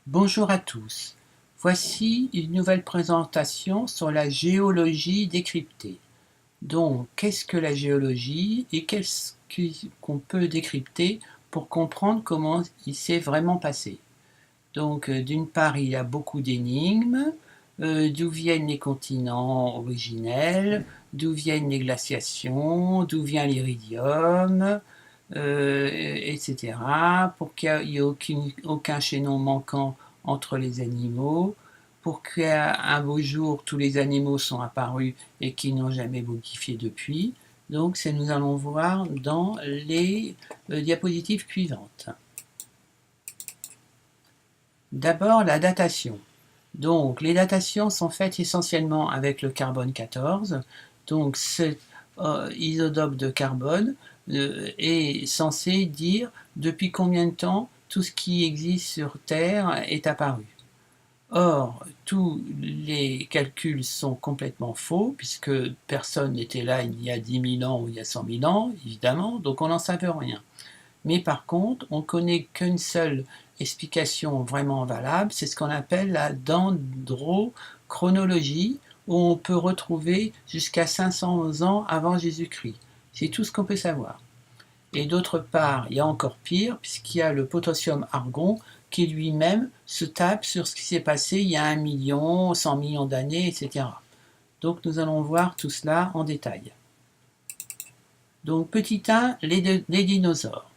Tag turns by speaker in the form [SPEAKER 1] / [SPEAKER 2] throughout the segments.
[SPEAKER 1] Bonjour à tous. Voici une nouvelle présentation sur la géologie décryptée. Donc, qu'est-ce que la géologie et qu'est-ce qu'on peut décrypter pour comprendre comment il s'est vraiment passé? Donc, d'une part, il y a beaucoup d'énigmes, d'où viennent les continents originels, d'où viennent les glaciations, d'où vient l'iridium, etc., pour qu'il n'y ait aucun chaînon manquant entre les animaux, pour qu'un beau jour tous les animaux sont apparus et qu'ils n'ont jamais modifié depuis. Donc, nous allons voir dans les diapositives suivantes. D'abord, la datation. Donc, les datations sont faites essentiellement avec le carbone 14. Donc, cet isotope de carbone est censé dire depuis combien de temps tout ce qui existe sur Terre est apparu. Or, tous les calculs sont complètement faux, puisque personne n'était là il y a 10 000 ans ou il y a 100 000 ans, évidemment, donc on n'en savait rien. Mais par contre, on connaît qu'une seule explication vraiment valable, c'est ce qu'on appelle la dendrochronologie, où on peut retrouver jusqu'à 500 ans avant Jésus-Christ. C'est tout ce qu'on peut savoir. Et d'autre part, il y a encore pire, puisqu'il y a le potassium-argon qui lui-même se tape sur ce qui s'est passé il y a 1 million, 100 millions d'années, etc. Donc nous allons voir tout cela en détail. Donc petit 1, les dinosaures.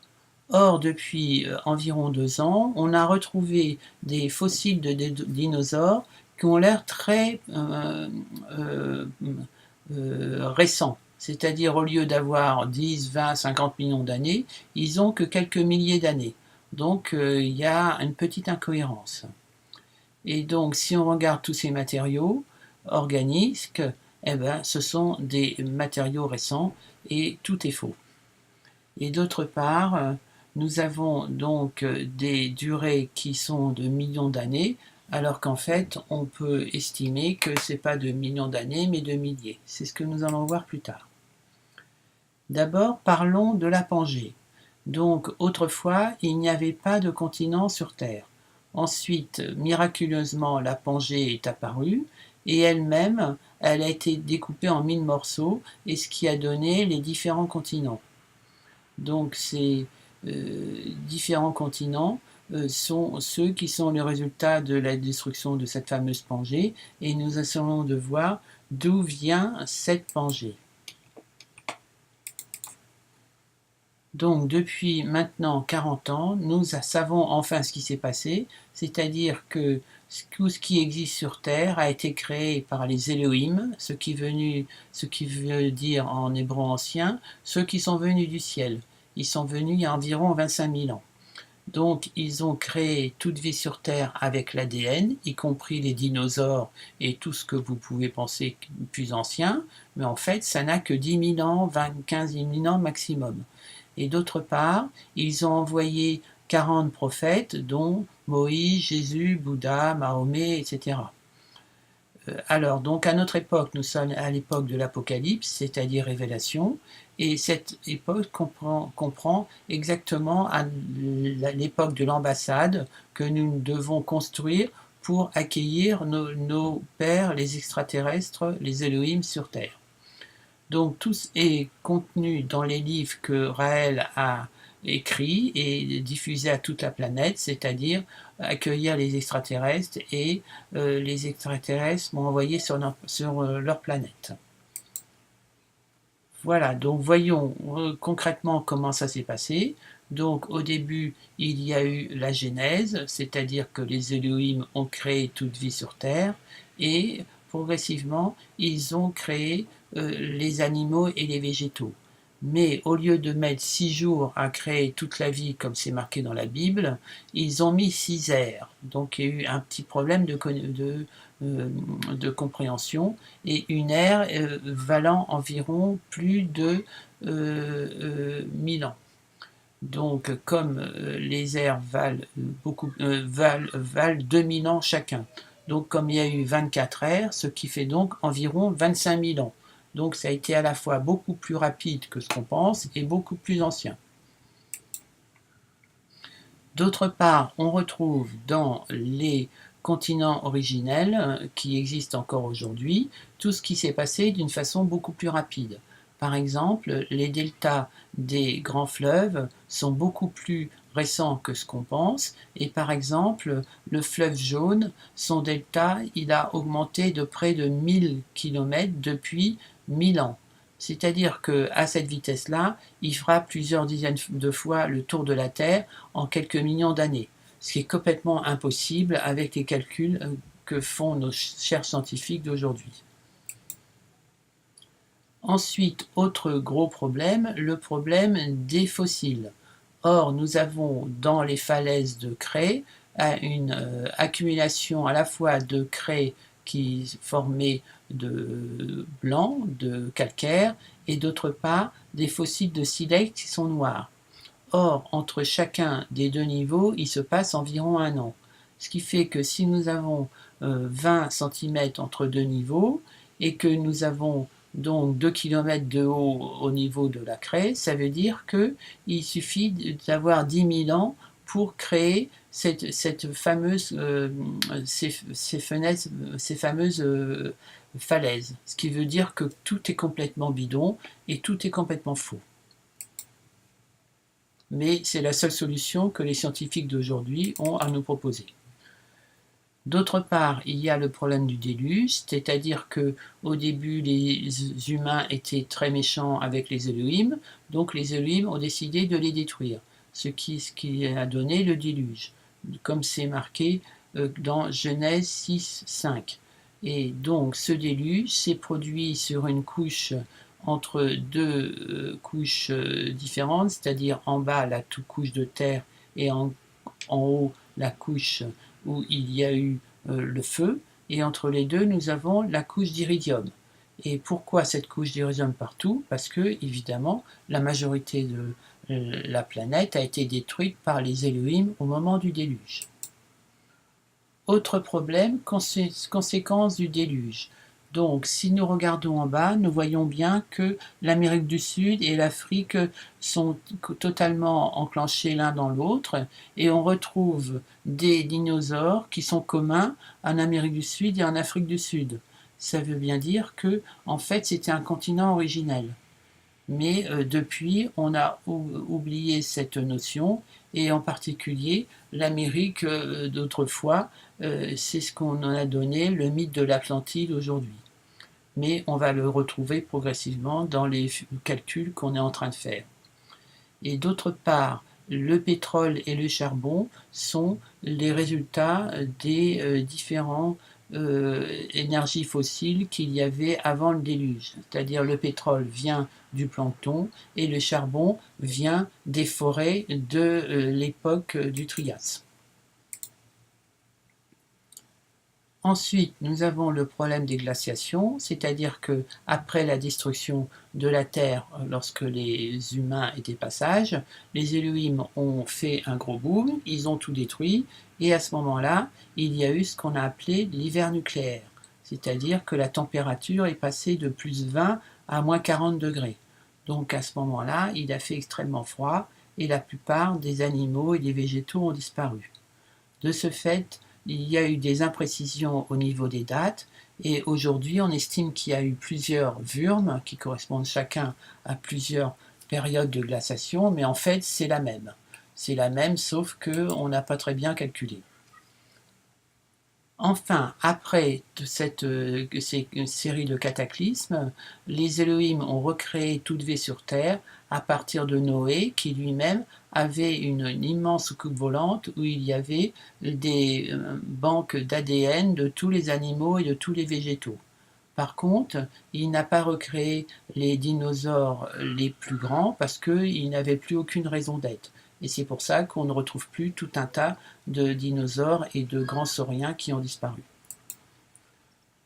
[SPEAKER 1] Or, depuis environ 2 ans, on a retrouvé des fossiles de dinosaures qui ont l'air très récents. C'est-à-dire, au lieu d'avoir 10, 20, 50 millions d'années, ils ont que quelques milliers d'années. Donc, il y a une petite incohérence. Et donc, si on regarde tous ces matériaux organiques, eh ben, ce sont des matériaux récents et tout est faux. Et d'autre part, nous avons donc des durées qui sont de millions d'années, alors qu'en fait, on peut estimer que ce n'est pas de millions d'années, mais de milliers. C'est ce que nous allons voir plus tard. D'abord, parlons de la Pangée. Donc, autrefois, il n'y avait pas de continent sur Terre. Ensuite, miraculeusement, la Pangée est apparue, et elle-même, elle a été découpée en 1000 morceaux, et ce qui a donné les différents continents. Donc ces différents continents sont ceux qui sont le résultat de la destruction de cette fameuse Pangée, et nous essayons de voir d'où vient cette Pangée. Donc depuis maintenant 40 ans, nous savons enfin ce qui s'est passé, c'est-à-dire que tout ce qui existe sur Terre a été créé par les Elohim, ce qui veut dire en hébreu ancien, ceux qui sont venus du ciel. Ils sont venus il y a environ 25 000 ans. Donc ils ont créé toute vie sur Terre avec l'ADN, y compris les dinosaures et tout ce que vous pouvez penser plus ancien, mais en fait ça n'a que 10 000 ans, 15 000 ans maximum. Et d'autre part, ils ont envoyé 40 prophètes, dont Moïse, Jésus, Bouddha, Mahomet, etc. Alors, donc à notre époque, nous sommes à l'époque de l'Apocalypse, c'est-à-dire Révélation, et cette époque comprend exactement à l'époque de l'ambassade que nous devons construire pour accueillir nos pères, les extraterrestres, les Elohim sur Terre. Donc tout est contenu dans les livres que Raël a écrits et diffusés à toute la planète, c'est-à-dire accueillir les extraterrestres, et les extraterrestres m'ont envoyé sur leur planète. Voilà, donc voyons concrètement comment ça s'est passé. Donc au début, il y a eu la Genèse, c'est-à-dire que les Elohim ont créé toute vie sur Terre, et progressivement, ils ont créé les animaux et les végétaux. Mais au lieu de mettre 6 jours à créer toute la vie, comme c'est marqué dans la Bible, ils ont mis 6 ères. Donc il y a eu un petit problème de compréhension, et une ère valant environ plus de 1000 ans. Donc, comme les ères valent 2000 ans chacun. Donc, comme il y a eu 24 ères, ce qui fait donc environ 25 000 ans. Donc, ça a été à la fois beaucoup plus rapide que ce qu'on pense et beaucoup plus ancien. D'autre part, on retrouve dans les continents originels qui existent encore aujourd'hui tout ce qui s'est passé d'une façon beaucoup plus rapide. Par exemple, les deltas des grands fleuves sont beaucoup plus récents que ce qu'on pense, et par exemple, le fleuve Jaune, son delta, il a augmenté de près de 1000 km depuis 1000 ans. C'est-à-dire qu'à cette vitesse-là, il fera plusieurs dizaines de fois le tour de la Terre en quelques millions d'années, ce qui est complètement impossible avec les calculs que font nos chers scientifiques d'aujourd'hui. Ensuite, autre gros problème, le problème des fossiles. Or, nous avons dans les falaises de craie une accumulation à la fois de craie qui formait de blanc, de calcaire, et d'autre part des fossiles de silex qui sont noirs. Or, entre chacun des deux niveaux, il se passe environ 1 an. Ce qui fait que si nous avons 20 cm entre deux niveaux et que nous avons donc 2 km de haut au niveau de la craie, ça veut dire qu'il suffit d'avoir 10 000 ans pour créer cette fameuse, ces fameuses falaises. Ce qui veut dire que tout est complètement bidon et tout est complètement faux. Mais c'est la seule solution que les scientifiques d'aujourd'hui ont à nous proposer. D'autre part, il y a le problème du déluge, c'est-à-dire que au début, les humains étaient très méchants avec les Elohim, donc les Elohim ont décidé de les détruire, ce qui a donné le déluge, comme c'est marqué dans Genèse 6, 5. Et donc ce déluge s'est produit sur une couche entre deux couches différentes, c'est-à-dire en bas la couche de terre et en haut la couche où il y a eu le feu, et entre les deux nous avons la couche d'iridium. Et pourquoi cette couche d'iridium partout? Parce que évidemment la majorité de la planète a été détruite par les Elohim au moment du déluge. Autre problème, conséquence du déluge. Donc, si nous regardons en bas, nous voyons bien que l'Amérique du Sud et l'Afrique sont totalement enclenchés l'un dans l'autre, et on retrouve des dinosaures qui sont communs en Amérique du Sud et en Afrique du Sud. Ça veut bien dire que, en fait, c'était un continent originel. Mais depuis, on a oublié cette notion, et en particulier l'Amérique d'autrefois, c'est ce qu'on en a donné le mythe de l'Atlantide aujourd'hui. Mais on va le retrouver progressivement dans les calculs qu'on est en train de faire. Et d'autre part, le pétrole et le charbon sont les résultats des différents énergies fossiles qu'il y avait avant le déluge. C'est-à-dire le pétrole vient du plancton et le charbon vient des forêts de l'époque du Trias. Ensuite, nous avons le problème des glaciations, c'est-à-dire que après la destruction de la Terre, lorsque les humains étaient passage, les Elohim ont fait un gros boom, ils ont tout détruit, et à ce moment-là, il y a eu ce qu'on a appelé l'hiver nucléaire, c'est-à-dire que la température est passée de plus 20 à moins 40 degrés. Donc à ce moment-là, il a fait extrêmement froid, et la plupart des animaux et des végétaux ont disparu. De ce fait, il y a eu des imprécisions au niveau des dates, et aujourd'hui on estime qu'il y a eu plusieurs Wurm qui correspondent chacun à plusieurs périodes de glaciation, mais en fait c'est la même. C'est la même, sauf qu'on n'a pas très bien calculé. Enfin, après cette série de cataclysmes, les Elohim ont recréé toute vie sur Terre à partir de Noé, qui lui-même avait une immense soucoupe volante où il y avait des banques d'ADN de tous les animaux et de tous les végétaux. Par contre, il n'a pas recréé les dinosaures les plus grands parce qu'il n'avait plus aucune raison d'être. Et c'est pour ça qu'on ne retrouve plus tout un tas de dinosaures et de grands sauriens qui ont disparu.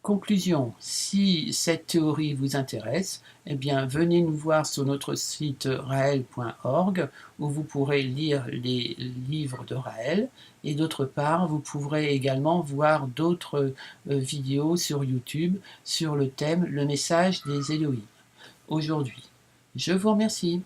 [SPEAKER 1] Conclusion, si cette théorie vous intéresse, eh bien venez nous voir sur notre site raël.org où vous pourrez lire les livres de Raël, et d'autre part vous pourrez également voir d'autres vidéos sur YouTube sur le thème Le message des Elohim aujourd'hui. Je vous remercie.